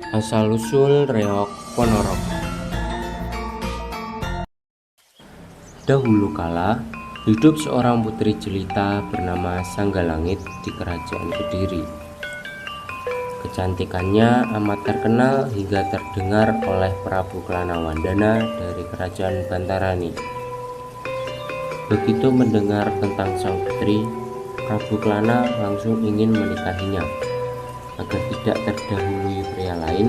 Asal-usul reog Ponorogo. Dahulu kala, hidup seorang putri jelita bernama Sanggalangit di Kerajaan Kediri. Kecantikannya amat terkenal hingga terdengar oleh Prabu Klana Wandana dari Kerajaan Bantarani. Begitu mendengar tentang sang putri, Prabu Klana langsung ingin menikahinya. Agar tidak terdahului pria lain,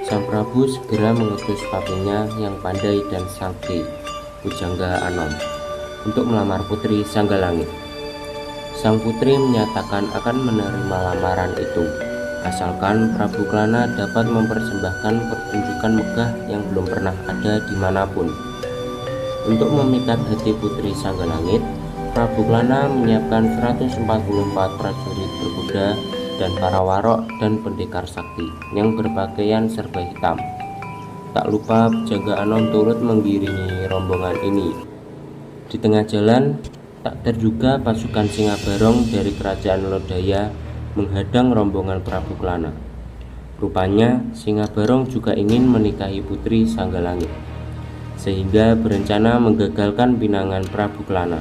sang Prabu segera mengutus papinya yang pandai dan sakti, Pujangga Anom, untuk melamar putri Sanggalangit. Sang putri menyatakan akan menerima lamaran itu, asalkan Prabu Klana dapat mempersembahkan pertunjukan megah yang belum pernah ada dimanapun. Untuk memikat hati putri Sanggalangit, Prabu Klana menyiapkan 144 prajurit berkuda dan para warok dan pendekar sakti yang berpakaian serba hitam. Tak lupa Pujangga Anom turut mengiringi rombongan ini. Di tengah jalan, tak terduga pasukan Singabarong dari Kerajaan Lodaya menghadang rombongan Prabu Klana. Rupanya Singabarong juga ingin menikahi putri Sanggalangit, sehingga berencana menggagalkan pinangan Prabu Klana.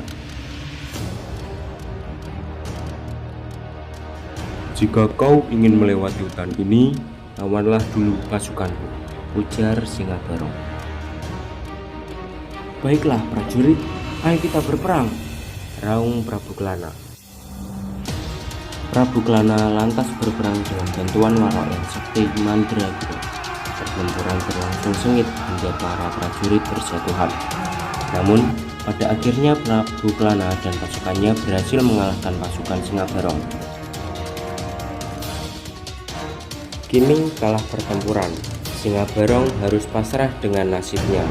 "Jika kau ingin melewati hutan ini, lawanlah dulu pasukanku," ujar Singabarong. "Baiklah prajurit, ayo kita berperang," raung Prabu Klana. Prabu Klana lantas berperang dengan bantuan warok yang sakti Mandraguna. Pertempuran berlangsung sengit hingga para prajurit berjatuhan. Namun, pada akhirnya Prabu Klana dan pasukannya berhasil mengalahkan pasukan Singabarong. Kini kalah pertempuran, Singabarong harus pasrah dengan nasibnya.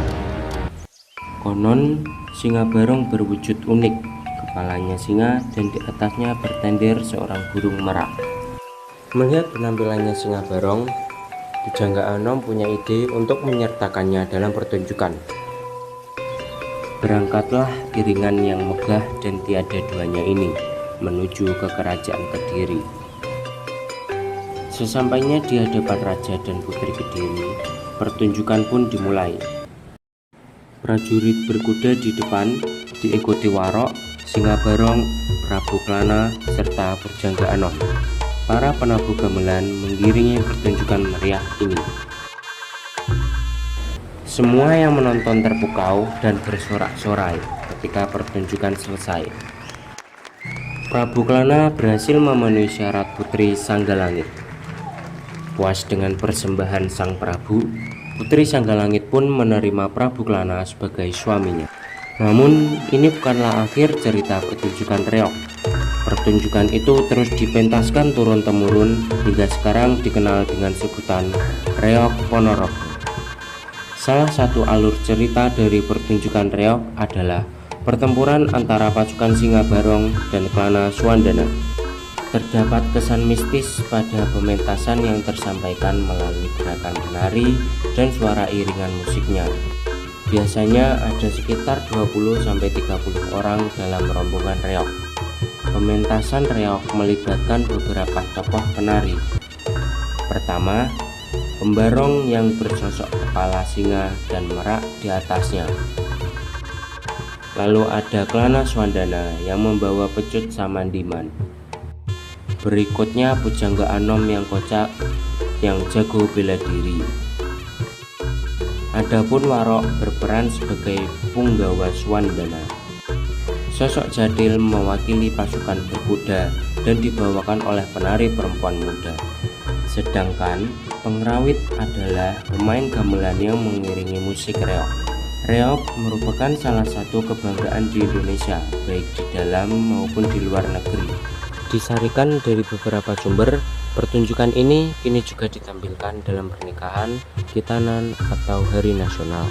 Konon, Singabarong berwujud unik, kepalanya singa dan di atasnya bertender seorang burung merak. Melihat penampilannya Singabarong, Pujangga Anom punya ide untuk menyertakannya dalam pertunjukan. Berangkatlah iringan yang megah dan tiada duanya ini menuju ke Kerajaan Kediri. Sesampainya di hadapan Raja dan Putri Kediri, pertunjukan pun dimulai. Prajurit berkuda di depan, diikuti warok, Singabarong, Prabu Klana, serta Pujangga Anom. Para penabuh gamelan mengiringi pertunjukan meriah ini. Semua yang menonton terpukau dan bersorak-sorai ketika pertunjukan selesai. Prabu Klana berhasil memenuhi syarat putri Sanggalangit. Puas dengan persembahan sang Prabu, putri Sanggalangit pun menerima Prabu Klana sebagai suaminya. Namun, ini bukanlah akhir cerita pertunjukan reog. Pertunjukan itu terus dipentaskan turun-temurun hingga sekarang dikenal dengan sebutan reog Ponorogo. Salah satu alur cerita dari pertunjukan reog adalah pertempuran antara pasukan Singabarong dan Klana Swandana. Terdapat kesan mistis pada pementasan yang tersampaikan melalui gerakan penari dan suara iringan musiknya. Biasanya ada sekitar 20-30 orang dalam rombongan reog. Pementasan reog melibatkan beberapa tokoh penari. Pertama, pembarong yang bersosok kepala singa dan merak di atasnya. Lalu ada Klana Swandana yang membawa pecut Samandiman. Berikutnya Pujangga Anom yang kocak yang jago bela diri. Adapun warok berperan sebagai Punggawa Swandana. Sosok jadil mewakili pasukan berkuda dan dibawakan oleh penari perempuan muda. Sedangkan pengrawit adalah pemain gamelan yang mengiringi musik reog. Reog merupakan salah satu kebanggaan di Indonesia, baik di dalam maupun di luar negeri. Disarikan dari beberapa sumber, pertunjukan ini kini juga ditampilkan dalam pernikahan, khitanan, atau hari nasional.